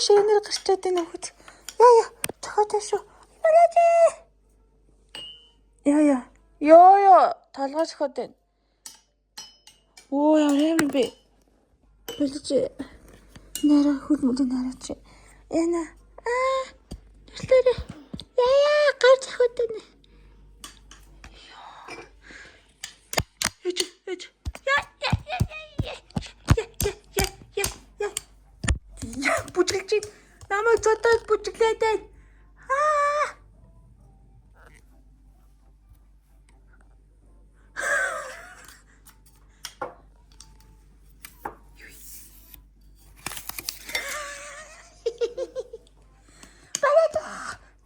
ширэнээр гарчаад байна хөөц. Яа цохоотой шүү. Яа. Ёо толгой цохоод байна. Оо яа би. Бэлж нара хөлмөд нараач. Яна. Тэрлээ. Яа гар цохоод байна. Эч. Я бүжгэлж намайг зодоод бүжгэлээд байна.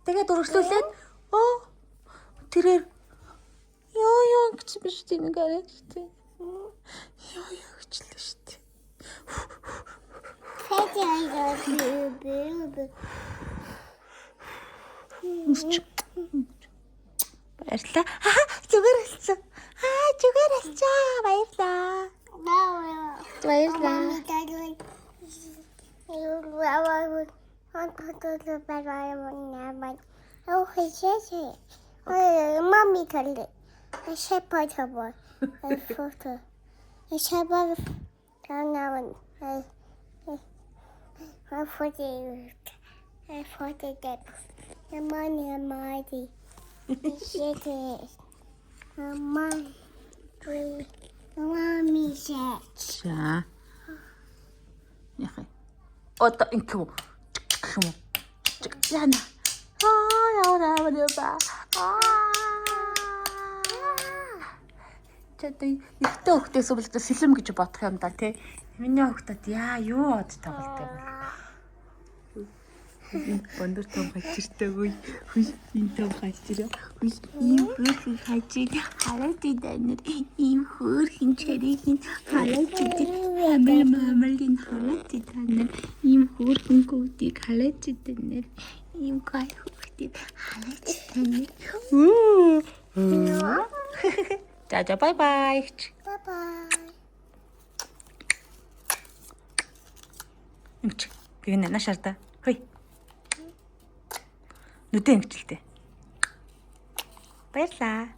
Тэгээд өргөжлүүлээд тэрээр ёо гэж биш тийм гараад штэ. Ёо гэжлээ штэ. Баярлаа. Зүгээр болсон. Зүгээр болцоо. Баярлаа. Mommy told it. I shape out her boy. I photo. I shape out now. I photo that. The money and mighty. Shit is. Mommy said. За. Яхаа. Одоо инкүү. Яна. Яа. Тэтэй ихтэй хөхтөөс үлдээ сэлэм гэж бодох юм да тий. Миний хөхтөд яа юу од тоглолтой бол. Бандер том хачиртай үе. Хүй энэ том хачираа. Хүй ийм хөөрхөн хачиг хараад идэнэр. Ийм хөөрхөн чирийн хараад идэ. Амин хараад идэнэр. Ийм хөөрхөн көдийг хараад идэнэр. Ийм гай хөөрхөн хараад идэнэр. За бай. Bye. Имч. Гэнэ нашаарда. Хөөе. Нүдэн имчилтэй. Баярлаа.